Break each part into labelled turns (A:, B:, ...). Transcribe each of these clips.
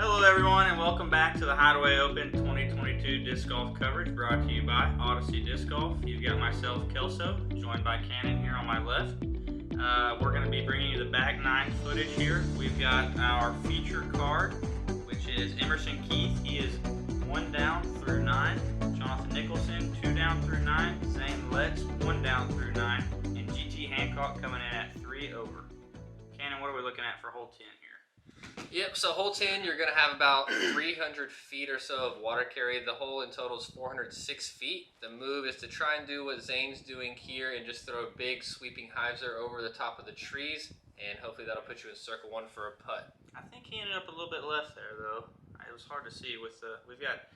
A: Hello everyone and welcome back to the Hideaway Open 2022 disc golf coverage brought to you by Odyssey Disc Golf. You've got myself, Kelso, joined by Cannon here on my left. We're going to be bringing you the back nine footage here. We've got our feature card, which is Emerson Keith. He is 1 down through 9. Jonathan Nicholson, 2 down through 9. Zane, 1 down through 9. And GT Hancock coming in at 3 over. Cannon, what are we looking at for hole 10 here?
B: Yep, so hole 10, you're going to have about 300 feet or so of water carry. The hole in total is 406 feet. The move is to try and do what Zane's doing here and just throw a big sweeping hyzer over the top of the trees, and hopefully that'll put you in circle 1 for a putt.
A: I think he ended up a little bit left there, though. It was hard to see with the, we've got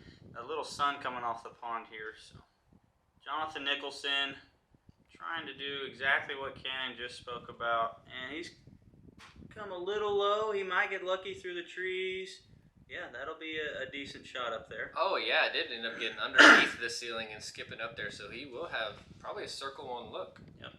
A: a little sun coming off the pond here. So Jonathan Nicholson trying to do exactly what Cannon just spoke about, and he's come a little low. He might get lucky through the trees. Yeah, that'll be a decent shot up there.
B: Oh yeah, it did end up getting underneath the ceiling and skipping up there, so he will have probably a circle 1 look.
A: Yep.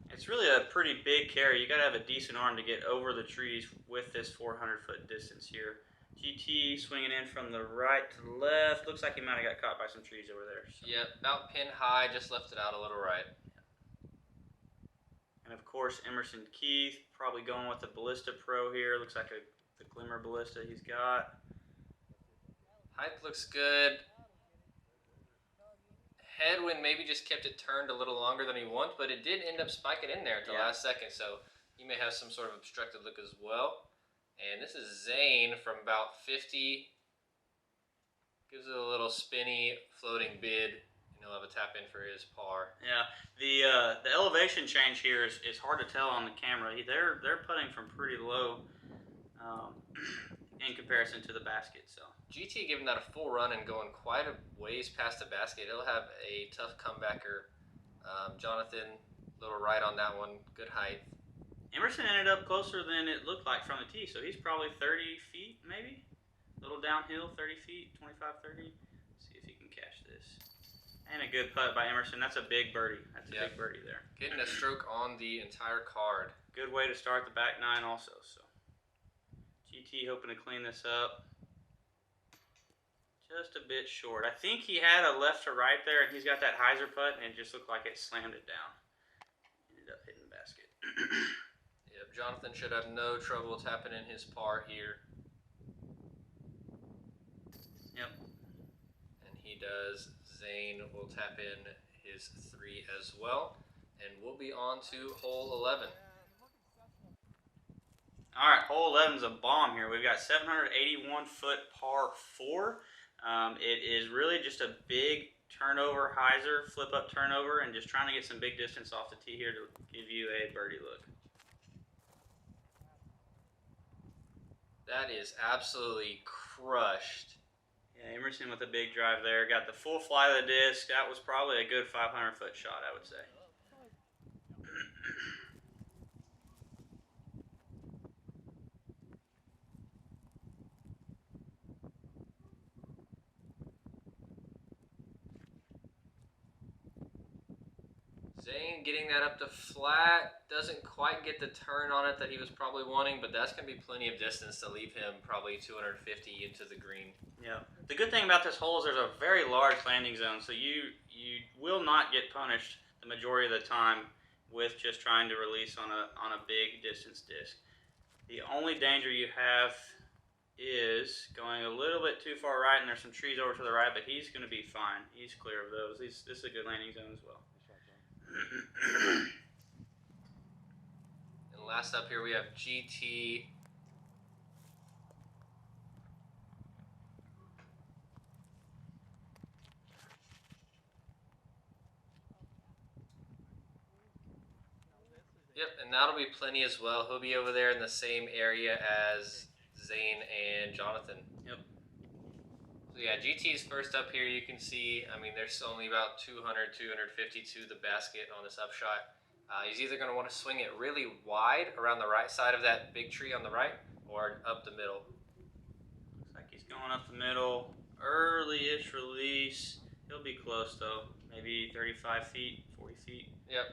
A: It's really a pretty big carry. You got to have a decent arm to get over the trees with this 400-foot distance here. GT swinging in from the right to the left. Looks like he might have got caught by some trees over there. So.
B: Yep, about pin high, just left it out a little right.
A: And of course, Emerson Keith probably going with the Ballista Pro here. Looks like the Glimmer Ballista he's got.
B: Height looks good. Headwind maybe just kept it turned a little longer than he wanted, but it did end up spiking in there at the last second, so he may have some sort of obstructed look as well. And this is Zane from about 50. Gives it a little spinny floating bid. He'll have a tap in for his par.
A: Yeah, the elevation change here is hard to tell on the camera. They're putting from pretty low in comparison to the basket. So
B: GT giving that a full run and going quite a ways past the basket. He'll have a tough comebacker. Jonathan, little right on that one, good height.
A: Emerson ended up closer than it looked like from the tee, so he's probably 30 feet maybe. A little downhill, 30 feet, 25, 30. Let's see if he can catch this. And a good putt by Emerson. That's a big birdie. That's a big birdie there.
B: Getting a stroke on the entire card.
A: Good way to start the back nine also. So GT hoping to clean this up. Just a bit short. I think he had a left to right there, and he's got that hyzer putt, and it just looked like it slammed it down. Ended up hitting the basket.
B: Yep, Jonathan should have no trouble tapping in his par here.
A: Yep.
B: And he does. Zane will tap in his 3 as well, and we'll be on to hole 11.
A: All right, hole 11 is a bomb here. We've got 781-foot par 4. It is really just a big turnover hyzer, flip up turnover, and just trying to get some big distance off the tee here to give you a birdie look.
B: That is absolutely crushed.
A: Yeah, Emerson with a big drive there. Got the full fly of the disc. That was probably a good 500-foot shot, I would say.
B: Zane getting that up to flat. Doesn't quite get the turn on it that he was probably wanting, but that's going to be plenty of distance to leave him probably 250 into the green.
A: Yeah. The good thing about this hole is there's a very large landing zone, so you will not get punished the majority of the time with just trying to release on a big distance disc. The only danger you have is going a little bit too far right, and there's some trees over to the right, but he's going to be fine. He's clear of those. This is a good landing zone as well.
B: And last up here we have GT. Yep, and that'll be plenty as well. He'll be over there in the same area as Zane and Jonathan.
A: Yep.
B: So yeah, GT's first up here. You can see, I mean, there's only about 200, 250 to the basket on this upshot. He's either going to want to swing it really wide around the right side of that big tree on the right, or up the middle.
A: Looks like he's going up the middle. Early-ish release. He'll be close though. Maybe 35 feet, 40 feet.
B: Yep.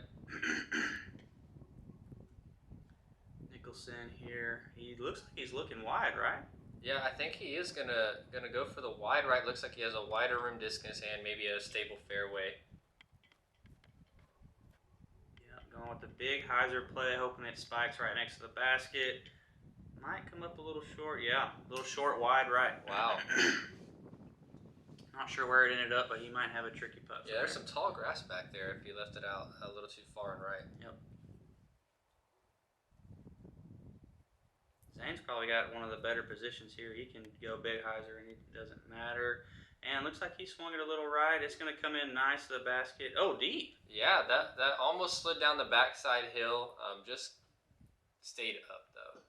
A: Nicholson here. He looks like he's looking wide, right?
B: Yeah, I think he is gonna go for the wide right. Looks like he has a wider rim disc in his hand, maybe a stable fairway.
A: Yeah, going with the big hyzer play, hoping it spikes right next to the basket. Might come up a little short. Yeah, a little short wide right.
B: Wow.
A: Not sure where it ended up, but he might have a tricky putt.
B: Yeah, there's some tall grass back there if he left it out a little too far and right.
A: Yep. Zane's probably got one of the better positions here. He can go big hyzer and it doesn't matter. And looks like he swung it a little right. It's going to come in nice to the basket. Oh, deep.
B: Yeah, that almost slid down the backside hill. Just stayed up though.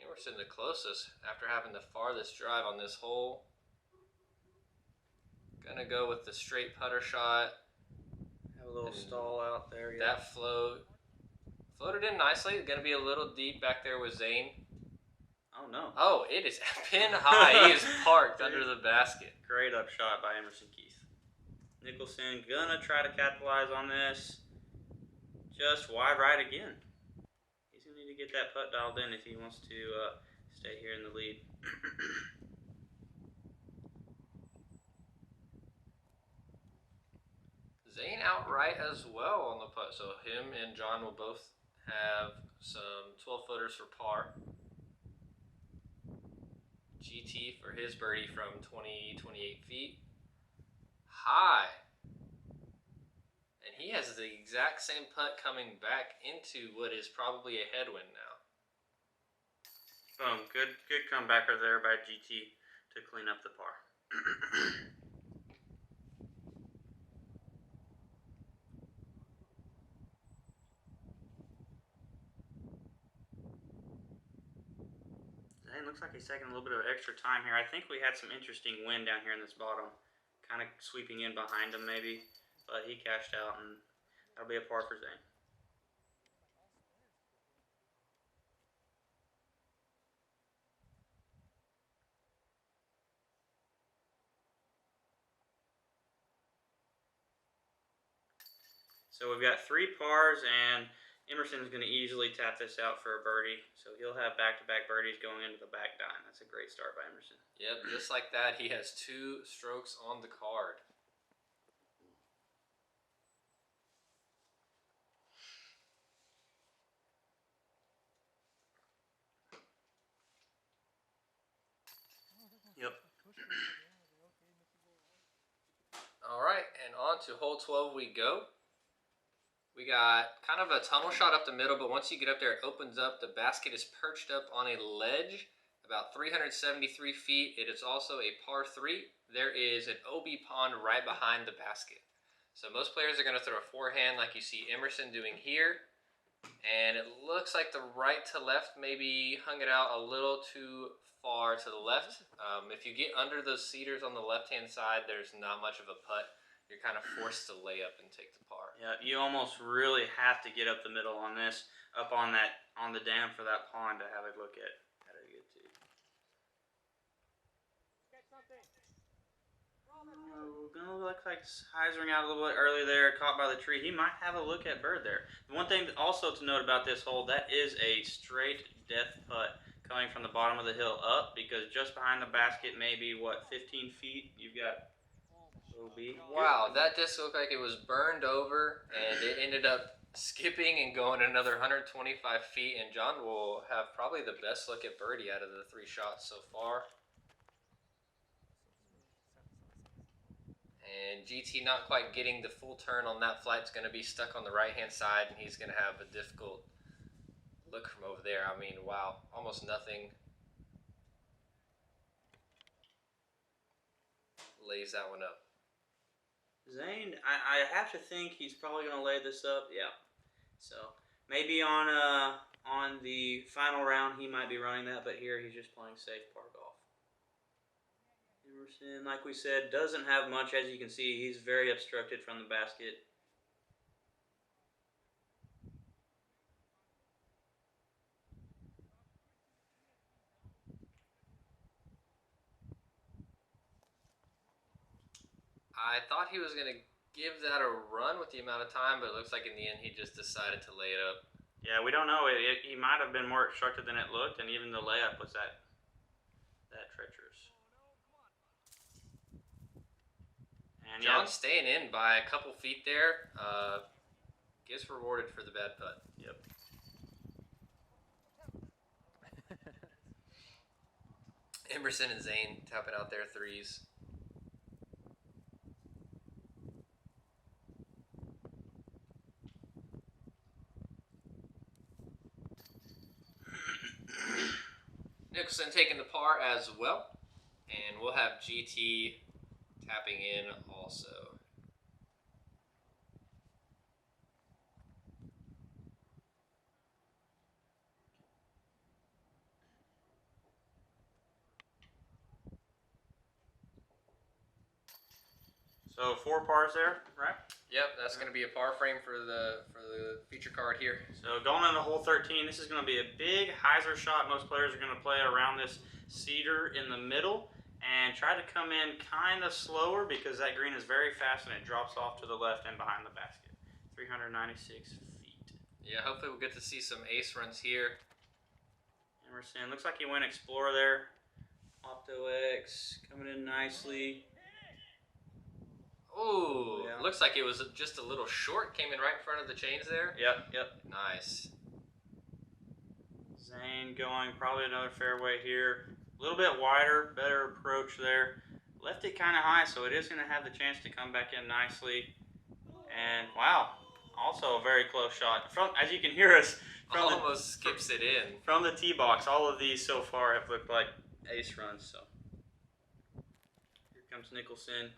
B: Emerson the closest after having the farthest drive on this hole. Gonna go with the straight putter shot.
A: Have a little stall out there. Yeah.
B: That floated in nicely. Gonna be a little deep back there with Zane.
A: Oh no.
B: Oh, it is pin high. He is parked under the basket.
A: Great up shot by Emerson Keith. Nicholson gonna try to capitalize on this. Just wide right again. He's gonna need to get that putt dialed in if he wants to stay here in the lead.
B: Zane outright as well on the putt, so him and John will both have some 12-footers for par. GT for his birdie from 28 feet. High. And he has the exact same putt coming back into what is probably a headwind now.
A: Boom. Good comebacker there by GT to clean up the par. Zane looks like he's taking a little bit of extra time here. I think we had some interesting wind down here in this bottom. Kind of sweeping in behind him maybe. But he cashed out and that'll be a par for Zane. So we've got 3 pars, and Emerson's going to easily tap this out for a birdie. So he'll have back-to-back birdies going into the back nine. That's a great start by Emerson.
B: Yep, just like that, he has 2 strokes on the card.
A: Yep.
B: All right, and on to hole 12 we go. We got kind of a tunnel shot up the middle, but once you get up there, it opens up. The basket is perched up on a ledge about 373 feet. It is also a par 3. There is an OB pond right behind the basket. So most players are going to throw a forehand like you see Emerson doing here. And it looks like the right to left maybe hung it out a little too far to the left. If you get under those cedars on the left-hand side, there's not much of a putt. You're kind of forced to lay up and take the par.
A: Yeah, you almost really have to get up the middle on this, up on the dam for that pond to have a look at a good tee. Oh, gonna look like hyzering out a little bit early there, caught by the tree. He might have a look at bird there. The one thing also to note about this hole, that is a straight death putt coming from the bottom of the hill up, because just behind the basket, maybe what, 15 feet, you've got OB.
B: Wow, that disc looked like it was burned over, and it ended up skipping and going another 125 feet, and John will have probably the best look at birdie out of the 3 shots so far. And GT not quite getting the full turn on that flight. It's going to be stuck on the right-hand side, and he's going to have a difficult look from over there. I mean, wow, almost nothing. Lays that one up.
A: Zane, I have to think he's probably going to lay this up. Yeah. So maybe on the final round he might be running that, but here he's just playing safe par golf. Emerson, like we said, doesn't have much. As you can see, he's very obstructed from the basket.
B: I thought he was going to give that a run with the amount of time, but it looks like in the end he just decided to lay it up.
A: Yeah, we don't know. He might have been more obstructed than it looked, and even the layup was that treacherous. And
B: John's staying in by a couple feet there. Gets rewarded for the bad putt.
A: Yep.
B: Emerson and Zane tapping out their threes. Nicholson taking the par as well. And we'll have GT tapping in also.
A: So 4 pars there, right?
B: Yep, that's going to be a par frame for the feature card here.
A: So going into hole 13, this is going to be a big hyzer shot. Most players are going to play around this cedar in the middle and try to come in kind of slower because that green is very fast and it drops off to the left and behind the basket. 396 feet.
B: Yeah, hopefully we'll get to see some ace runs here.
A: Emerson, looks like he went Explorer there. Opto X coming in nicely.
B: Ooh,
A: yeah.
B: Looks like it was just a little short. Came in right in front of the chains there.
A: Yep.
B: Nice.
A: Zane going probably another fairway here. A little bit wider, better approach there. Left it kind of high, so it is going to have the chance to come back in nicely. And wow, also a very close shot. As you can hear us,
B: Skips it in.
A: From the tee box, all of these so far have looked like ace runs. So here comes Nicholson.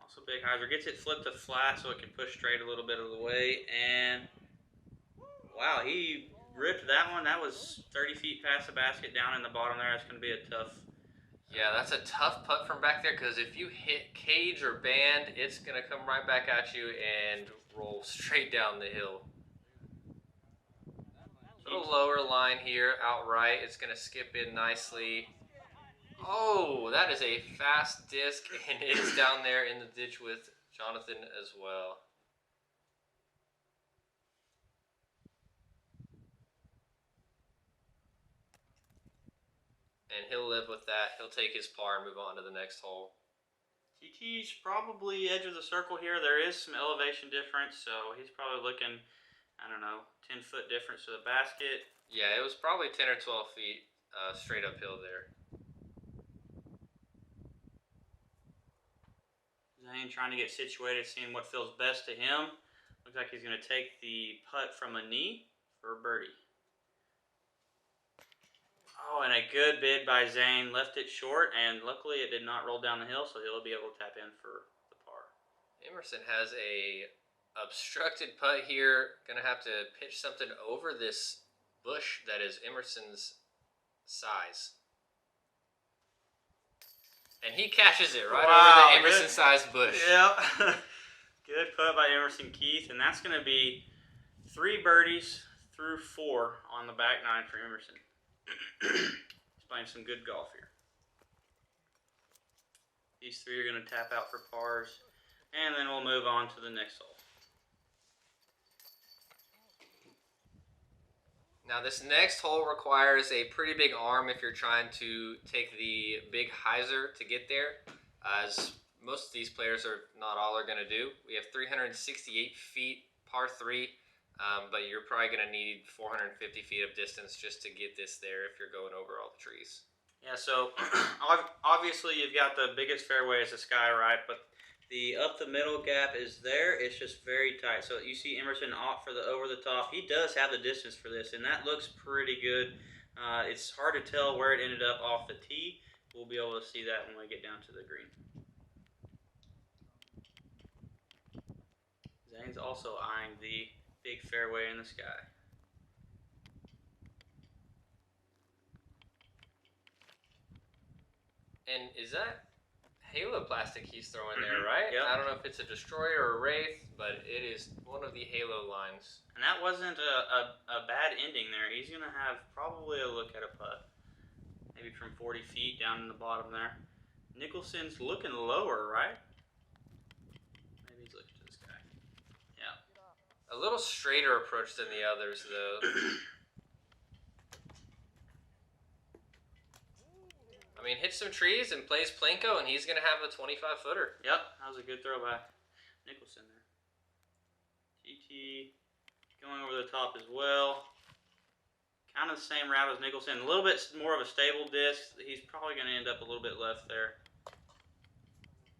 A: Also big hyzer. Gets it flipped to flat so it can push straight a little bit of the way. And wow, he ripped that one. That was 30 feet past the basket down in the bottom there. That's going to be a tough.
B: Yeah, that's a tough putt from back there because if you hit cage or band, it's going to come right back at you and roll straight down the hill. A little lower line here, outright. It's going to skip in nicely. Oh, that is a fast disc, and it is down there in the ditch with Jonathan as well. And he'll live with that. He'll take his par and move on to the next hole.
A: GT's probably edge of the circle here. There is some elevation difference, so he's probably looking, I don't know, 10-foot difference to the basket.
B: Yeah, it was probably 10 or 12 feet straight uphill there.
A: Zane trying to get situated, seeing what feels best to him. Looks like he's going to take the putt from a knee for a birdie. Oh, and a good bid by Zane. Left it short, and luckily it did not roll down the hill, so he'll be able to tap in for the par.
B: Emerson has a obstructed putt here. Going to have to pitch something over this bush that is Emerson's size. And he catches it right over the Emerson-sized bush.
A: Yep. Good putt by Emerson Keith, and that's going to be 3 birdies through 4 on the back 9 for Emerson. He's playing some good golf here. These 3 are going to tap out for pars, and then we'll move on to the next hole.
B: Now this next hole requires a pretty big arm if you're trying to take the big hyzer to get there, as most of these players are not all are going to do. We have 368 feet, par 3, but you're probably going to need 450 feet of distance just to get this there if you're going over all the trees.
A: Yeah, so obviously you've got the biggest fairway as the sky, right? But the up the middle gap is there. It's just very tight. So you see Emerson opt for the over the top. He does have the distance for this, and that looks pretty good. It's hard to tell where it ended up off the tee. We'll be able to see that when we get down to the green. Zane's also eyeing the big fairway in the sky.
B: And is that Halo plastic he's throwing there, right?
A: Yep.
B: I don't know if it's a Destroyer or a Wraith, but it is one of the Halo lines.
A: And that wasn't a bad ending there. He's going to have probably a look at a putt. Maybe from 40 feet down in the bottom there. Nicholson's looking lower, right?
B: A little straighter approach than the others, though. I mean, hits some trees and plays Plinko, and he's going to have a 25-footer.
A: Yep, that was a good throw by Nicholson there. GT going over the top as well. Kind of the same route as Nicholson. A little bit more of a stable disc. He's probably going to end up a little bit left there.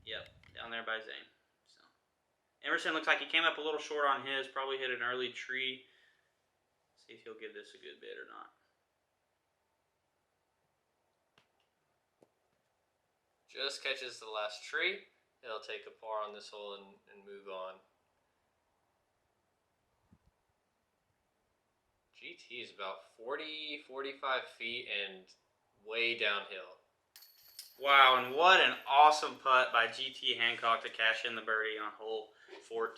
A: Yep, down there by Zane. So Emerson looks like he came up a little short on his. Probably hit an early tree. See if he'll give this a good bit or not.
B: Just catches the last tree. He'll take a par on this hole and move on. GT is about 40, 45 feet and way downhill.
A: Wow, and what an awesome putt by GT Hancock to cash in the birdie on hole 14.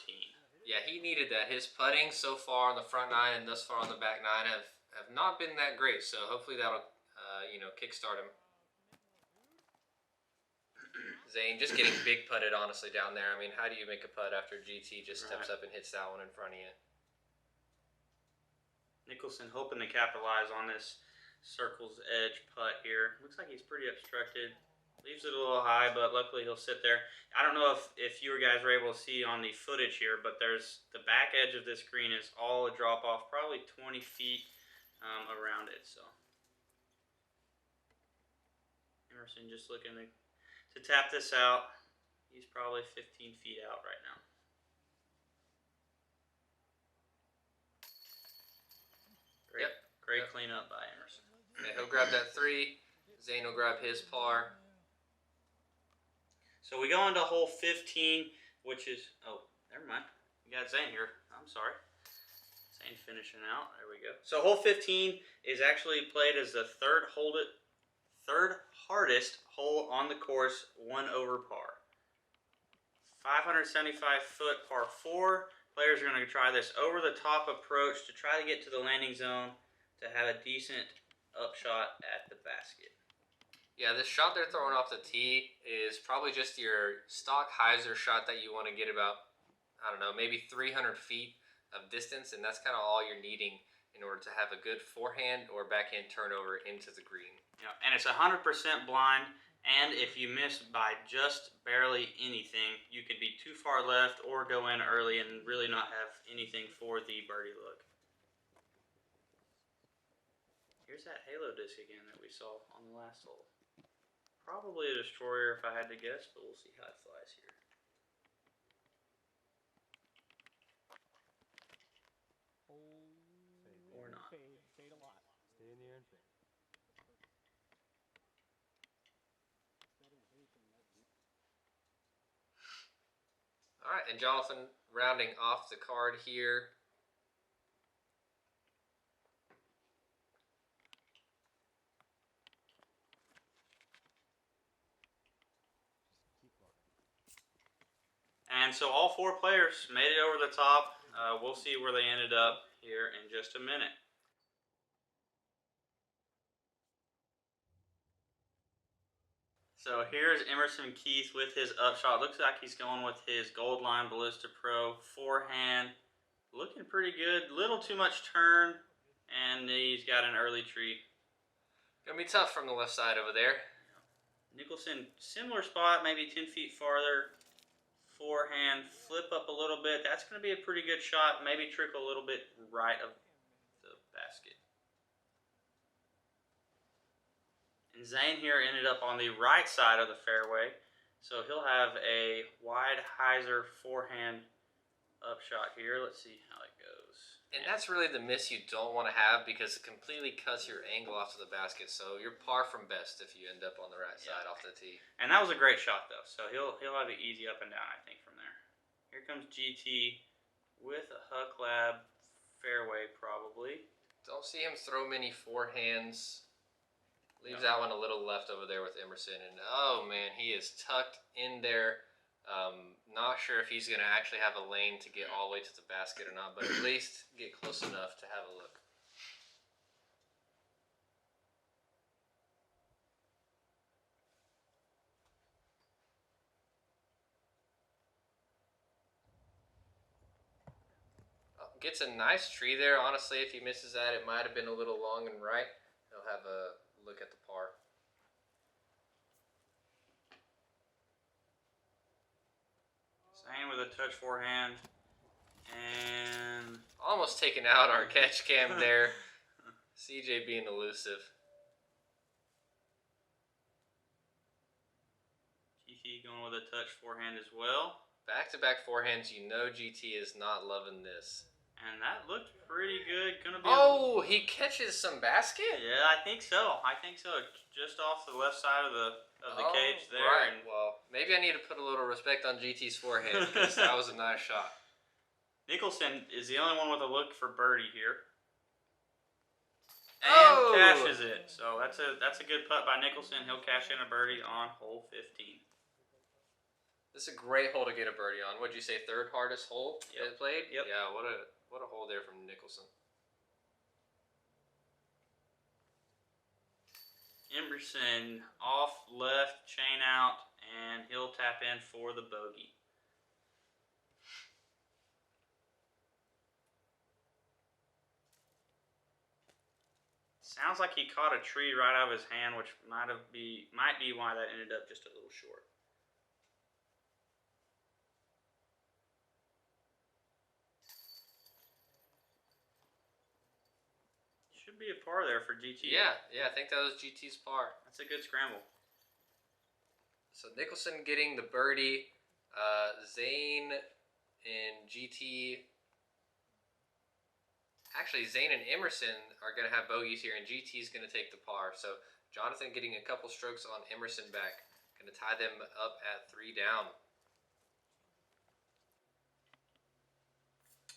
B: Yeah, he needed that. His putting so far on the front nine and thus far on the back nine have not been that great. So hopefully that'll, kickstart him. Zane just getting big putted, honestly, down there. I mean, how do you make a putt after GT just steps up and hits that one in front of you?
A: Nicholson hoping to capitalize on this circle's edge putt here. Looks like he's pretty obstructed. Leaves it a little high, but luckily he'll sit there. I don't know if you guys were able to see on the footage here, but there's the back edge of this green is all a drop off, probably 20 feet around it. So Emerson just looking to tap this out. He's probably 15 feet out right now. Great cleanup by Emerson.
B: Yeah, he'll grab that 3. Zane will grab his par.
A: So we go into hole 15, which is, oh, never mind. We got Zane here. I'm sorry. Zane finishing out. There we go. So hole 15 is actually played as the third hardest hole on the course, 1 over par. 575 foot par 4. Players are going to try this over the top approach to try to get to the landing zone to have a decent upshot at the basket.
B: Yeah, this shot they're throwing off the tee is probably just your stock hyzer shot that you want to get about, I don't know, maybe 300 feet of distance, and that's kind of all you're needing in order to have a good forehand or backhand turnover into the green.
A: Yeah, and it's 100% blind, and if you miss by just barely anything, you could be too far left or go in early and really not have anything for the birdie look. Here's that halo disc again that we saw on the last hole. Probably a destroyer if I had to guess, but we'll see how it flies here. Or not.
C: Fade a lot. Stay in the air and fade.
B: All right, and Jonathan rounding off the card here.
A: And so all 4 players made it over the top. We'll see where they ended up here in just a minute. So here's Emerson Keith with his upshot. Looks like he's going with his Gold Line Ballista Pro forehand. Looking pretty good. Little too much turn, and he's got an early tree.
B: Gonna be tough from the left side over there.
A: Nicholson, similar spot, maybe 10 feet farther. Forehand, flip up a little bit. That's going to be a pretty good shot. Maybe trickle a little bit right of the basket. And Zane here ended up on the right side of the fairway. So he'll have a wide hyzer forehand upshot here. Let's see how it goes.
B: And that's really the miss you don't want to have because it completely cuts your angle off to the basket. So you're par from best if you end up on the right side off the tee.
A: And that was a great shot though. So he'll have it easy up and down, I think, from there. Here comes GT with a Huck Lab fairway probably.
B: Don't see him throw many forehands. Leaves that one a little left over there with Emerson. And oh man, he is tucked in there. Not sure if he's going to actually have a lane to get all the way to the basket or not, but at least get close enough to have a look. gets a nice tree there. Honestly, if he misses that, it might have been a little long and right. He'll have a look at the par.
A: Zane with a touch forehand. And
B: almost taking out our catch cam there. CJ being elusive.
A: GT going with a touch forehand as well.
B: Back-to-back forehands, you know GT is not loving this.
A: And that looked pretty good. Gonna be
B: he catches some basket?
A: Yeah, I think so. Just off the left side of the cage there.
B: Right.
A: And
B: well, maybe I need to put a little respect on GT's forehead because that was a nice shot.
A: Nicholson is the only one with a look for birdie here. And cashes it. So that's a good putt by Nicholson. He'll cash in a birdie on hole 15.
B: This is a great hole to get a birdie on. What'd you say, third hardest hole it played?
A: Yep.
B: Yeah, what a hole there from Nicholson.
A: Emerson off left, chain out, and he'll tap in for the bogey. Sounds like he caught a tree right out of his hand, which might be why that ended up just a little short. Should be a par there for GT.
B: Yeah, I think that was GT's par.
A: That's a good scramble.
B: So Nicholson getting the birdie. Zane and GT. Actually, Zane and Emerson are going to have bogeys here, and GT is going to take the par. So Jonathan getting a couple strokes on Emerson back. Going to tie them up at 3 down.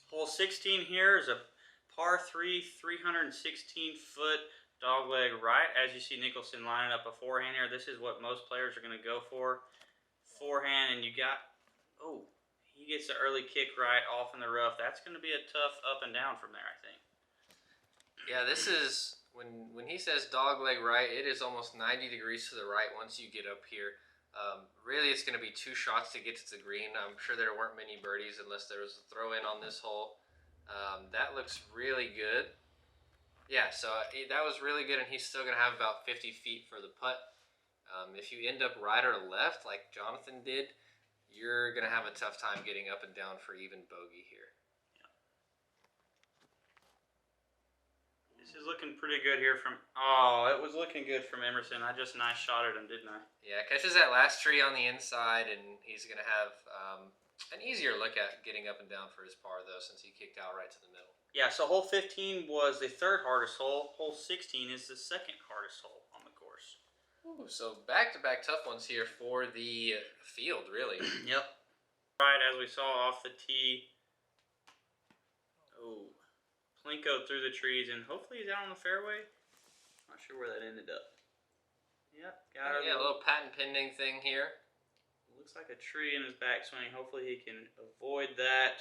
A: Hole 16 here is a par 3, 316-foot dogleg right. As you see Nicholson lining up a forehand here, this is what most players are going to go for. Forehand, and you got, he gets the early kick right off in the rough. That's going to be a tough up and down from there, I think.
B: Yeah, this is, when he says dogleg right, it is almost 90 degrees to the right once you get up here. Really, it's going to be 2 shots to get to the green. I'm sure there weren't many birdies unless there was a throw-in on this hole. That looks really good. Yeah, so that was really good, and he's still going to have about 50 feet for the putt. If you end up right or left, like Jonathan did, you're going to have a tough time getting up and down for even bogey here.
A: Yeah. This is looking pretty good here from, it was looking good from Emerson. I just nice shotted him, didn't I?
B: Yeah, catches that last tree on the inside, and he's going to have an easier look at getting up and down for his par, though, since he kicked out right to the middle.
A: Yeah, so hole 15 was the 3rd hardest hole. Hole 16 is the 2nd hardest hole on the course.
B: Ooh, so back-to-back tough ones here for the field, really.
A: Yep. Right, as we saw off the tee. Plinko through the trees, and hopefully he's out on the fairway. Not sure where that ended up. Yep, got it.
B: Yeah, a little patent pending thing here.
A: Looks like a tree in his backswing. Hopefully he can avoid that.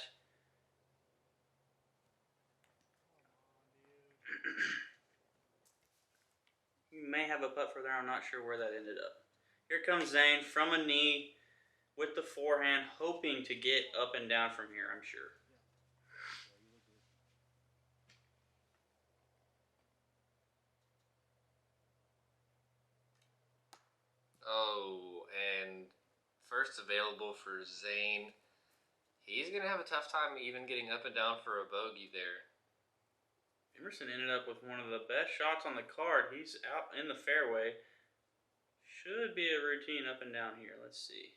A: He may have a putt for there. I'm not sure where that ended up. Here comes Zane from a knee with the forehand, hoping to get up and down from here, I'm sure.
B: And first available for Zane. He's going to have a tough time even getting up and down for a bogey there.
A: Emerson ended up with one of the best shots on the card. He's out in the fairway. Should be a routine up and down here. Let's see.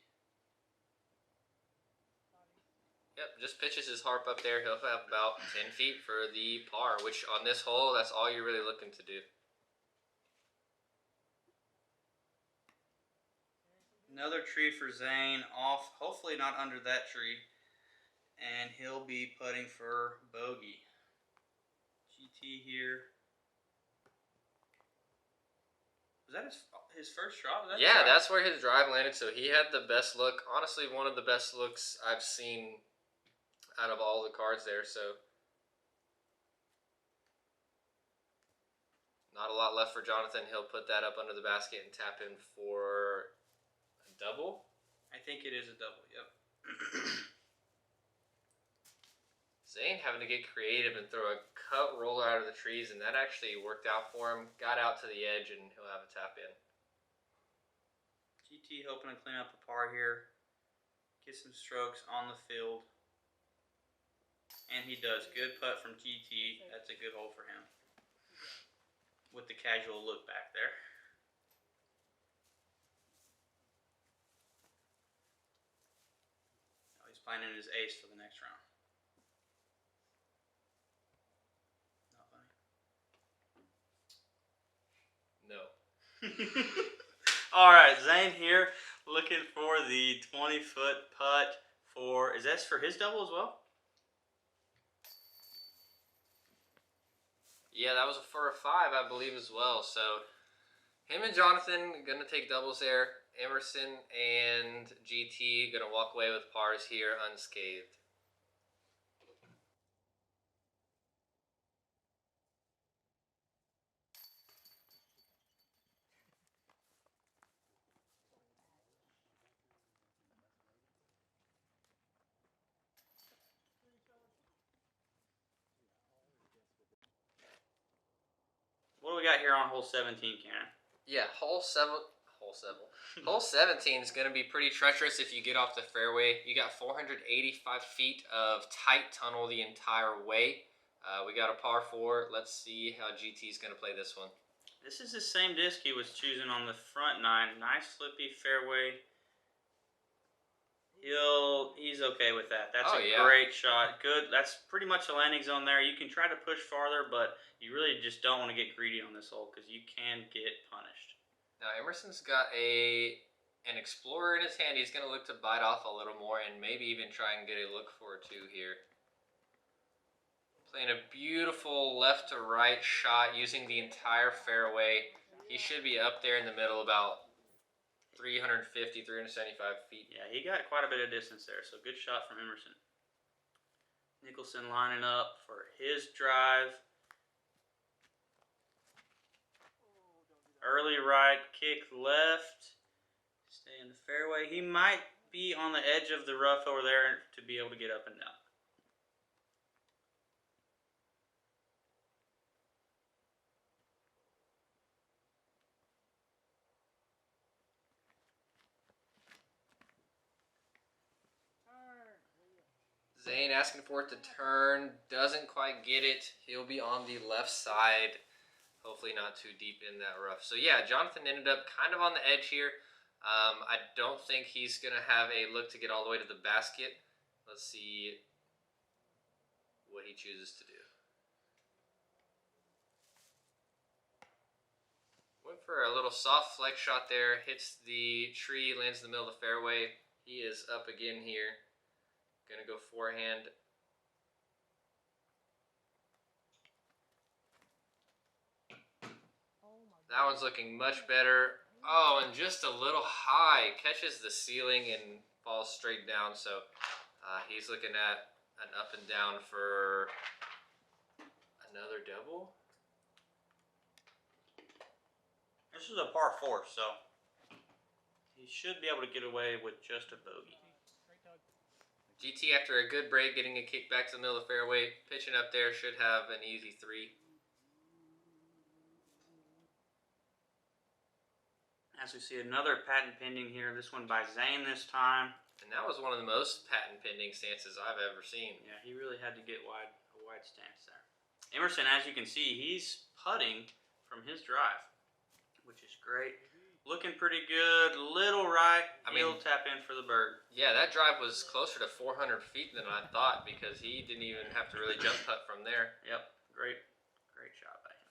B: Yep, just pitches his harp up there. He'll have about 10 feet for the par, which on this hole, that's all you're really looking to do.
A: Another tree for Zane off, hopefully not under that tree. And he'll be putting for bogey. GT here. Was that his first shot?
B: Yeah, that's where his drive landed, so he had the best look. Honestly, one of the best looks I've seen out of all the cards there, so not a lot left for Jonathan. He'll put that up under the basket and tap in for a double.
A: I think it is a double, yep.
B: Zane having to get creative and throw a cut roller out of the trees, and that actually worked out for him. Got out to the edge, and he'll have a tap in.
A: GT hoping to clean up a par here, get some strokes on the field, and he does. Good putt from GT. That's a good hole for him with the casual look back there. Now he's planning his ace for the next round. Not funny.
B: No.
A: All right, Zane here looking for the 20-foot putt for, is that for his double as well?
B: Yeah, that was for a 5, I believe, as well. So him and Jonathan going to take doubles there. Emerson and GT going to walk away with pars here unscathed.
A: What do we got here on hole 17, Cannon?
B: Yeah, hole 17 is going to be pretty treacherous if you get off the fairway. You got 485 feet of tight tunnel the entire way. We got a par 4. Let's see how GT is going to play this one.
A: This is the same disc he was choosing on the front 9. Nice slippy fairway. He's okay with that. That's a great shot. Good. That's pretty much a landing zone there. You can try to push farther, but you really just don't want to get greedy on this hole because you can get punished.
B: Now Emerson's got an Explorer in his hand. He's going to look to bite off a little more and maybe even try and get a look for 2 here. Playing a beautiful left to right shot using the entire fairway. He should be up there in the middle about 350, 375 feet.
A: Yeah, he got quite a bit of distance there, so good shot from Emerson. Nicholson lining up for his drive. Early right, kick left. Stay in the fairway. He might be on the edge of the rough over there to be able to get up and down.
B: Zane asking for it to turn, doesn't quite get it. He'll be on the left side, hopefully not too deep in that rough. So yeah, Jonathan ended up kind of on the edge here. I don't think he's going to have a look to get all the way to the basket. Let's see what he chooses to do. Went for a little soft flex shot there, hits the tree, lands in the middle of the fairway. He is up again here. Gonna go forehand. That one's looking much better. Oh, and just a little high. Catches the ceiling and falls straight down. So he's looking at an up and down for another double.
A: This is a par 4, so he should be able to get away with just a bogey.
B: GT, after a good break, getting a kick back to the middle of the fairway, pitching up there, should have an easy 3.
A: As we see another patent pending here, this one by Zane this time.
B: And that was one of the most patent pending stances I've ever seen.
A: Yeah, he really had to get a wide stance there. Emerson, as you can see, he's putting from his drive, which is great. Looking pretty good. Little right. He'll tap in for the bird.
B: Yeah, that drive was closer to 400 feet than I thought because he didn't even have to really jump putt from there.
A: Yep. Great shot by him.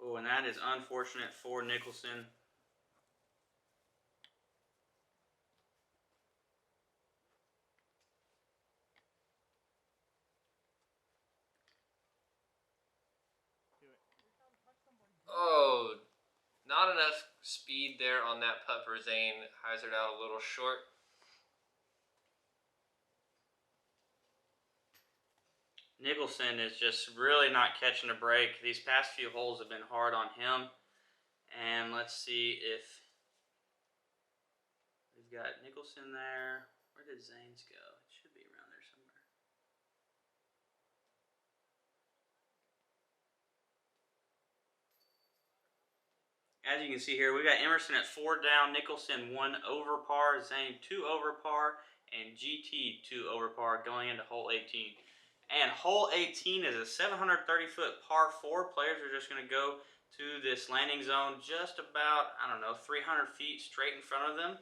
A: Oh, and that is unfortunate for Nicholson.
B: Oh, not enough speed there on that putt for Zane. Hyzered out a little short.
A: Nicholson is just really not catching a break. These past few holes have been hard on him. And let's see if we've got Nicholson there. Where did Zane's go? It should be around there somewhere. As you can see here, we got Emerson at 4 down, Nicholson 1 over par, Zane 2 over par, and GT 2 over par going into hole 18. And hole 18 is a 730-foot par 4. Players are just going to go to this landing zone just about, 300 feet straight in front of them,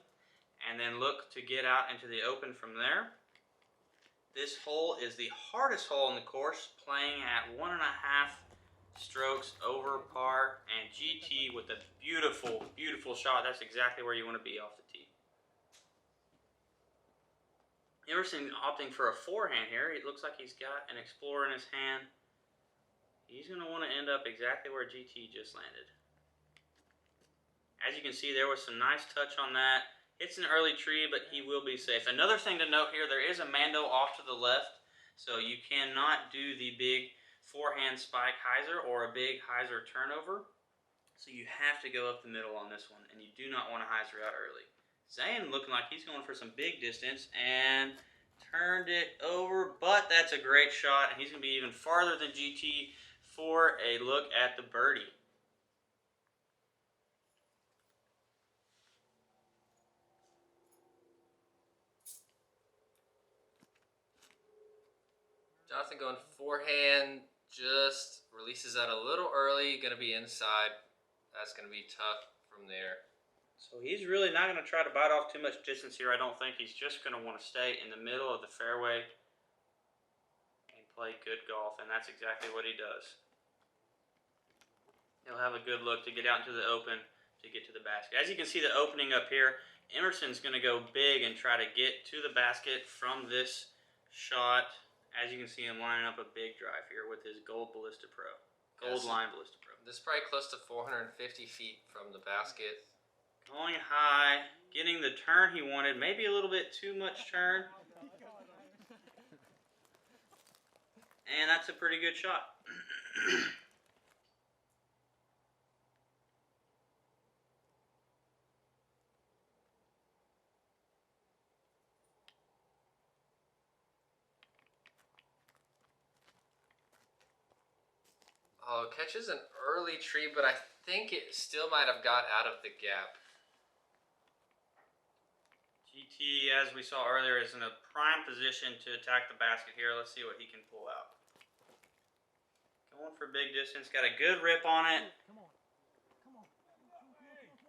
A: and then look to get out into the open from there. This hole is the hardest hole in the course, playing at 1.5 strokes over par, and GT with a beautiful, beautiful shot. That's exactly where you want to be off the tee. Emerson opting for a forehand here. It looks like he's got an Explorer in his hand. He's going to want to end up exactly where GT just landed. As you can see, there was some nice touch on that. It's an early tree, but he will be safe. Another thing to note here, there is a Mando off to the left, so you cannot do the big forehand spike hyzer or a big hyzer turnover. So you have to go up the middle on this one, and you do not want to hyzer out early. Zane looking like he's going for some big distance and turned it over, but that's a great shot, and he's going to be even farther than GT for a look at the birdie.
B: Jonathan going forehand, just releases out a little early, going to be inside. That's going to be tough from there.
A: So he's really not going to try to bite off too much distance here, I don't think. He's just going to want to stay in the middle of the fairway and play good golf, and that's exactly what he does. He'll have a good look to get out into the open to get to the basket. As you can see the opening up here, Emerson's going to go big and try to get to the basket from this shot. As you can see him lining up a big drive here with his Gold Ballista Pro. Gold line Ballista Pro.
B: This is probably close to 450 feet from the basket.
A: Going high, getting the turn he wanted, maybe a little bit too much turn. And that's a pretty good shot.
B: Oh, catches an early tree, but I think it still might have got out of the gap.
A: GT, as we saw earlier, is in a prime position to attack the basket here. Let's see what he can pull out. Going for big distance, got a good rip on it.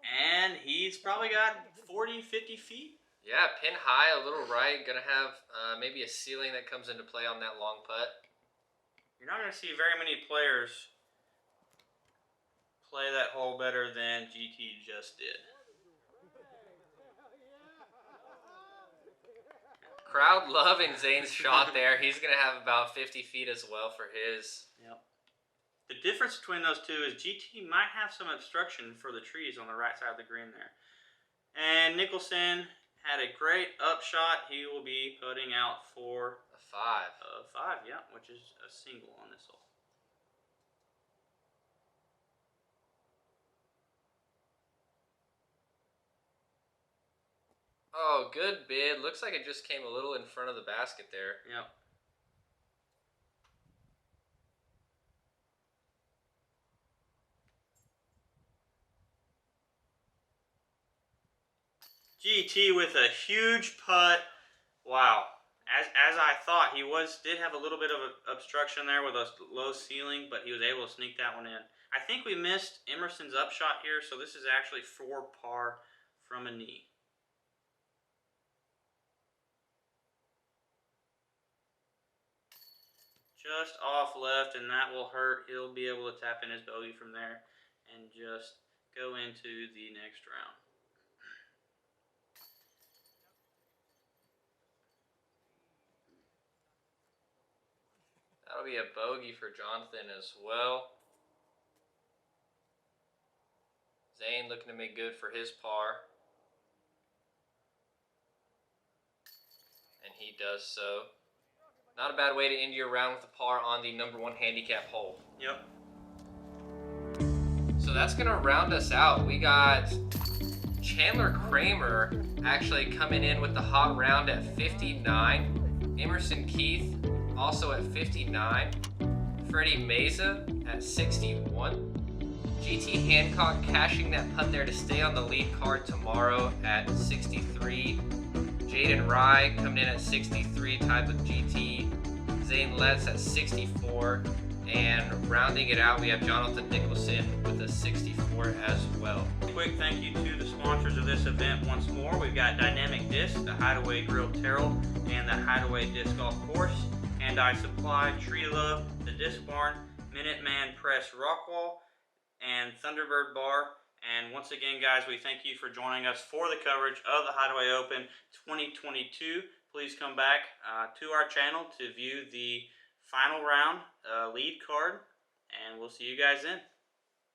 A: And he's probably got 40, 50 feet.
B: Yeah, pin high, a little right. Gonna have maybe a ceiling that comes into play on that long putt.
A: You're not going to see very many players play that hole better than GT just did.
B: Crowd loving Zane's shot there. He's going to have about 50 feet as well for his.
A: Yep. The difference between those two is GT might have some obstruction for the trees on the right side of the green there. And Nicholson had a great upshot. He will be putting out for
B: a 5.
A: A 5, yeah, which is a single on this hole.
B: Oh, good bid. Looks like it just came a little in front of the basket there.
A: Yep. GT with a huge putt. Wow. As I thought, he did have a little bit of an obstruction there with a low ceiling, but he was able to sneak that one in. I think we missed Emerson's upshot here, so this is actually for par from a knee. Just off left, and that will hurt. He'll be able to tap in his bogey from there and just go into the next round.
B: That'll be a bogey for Jonathan as well. Zane looking to make good for his par. And he does so. Not a bad way to end your round with a par on the #1 handicap hole.
A: Yep.
B: So that's gonna round us out. We got Chandler Kramer actually coming in with the hot round at 59. Emerson Keith also at 59. Freddie Meza at 61. GT Hancock cashing that putt there to stay on the lead card tomorrow at 63. Jaden Rye coming in at 63, tied with GT. Zane Letts at 64. And rounding it out, we have Jonathan Nicholson with a 64 as well.
A: Quick thank you to the sponsors of this event once more. We've got Dynamic Disc, the Hideaway Grill Terrell, and the Hideaway Disc Golf Course. Hand-Eye Supply, Tree Love, the Disc Barn, Minuteman Press Rockwall, and Thunderbird Bar. And once again, guys, we thank you for joining us for the coverage of the Hideaway Open 2022. Please come back to our channel to view the final round lead card, and we'll see you guys then.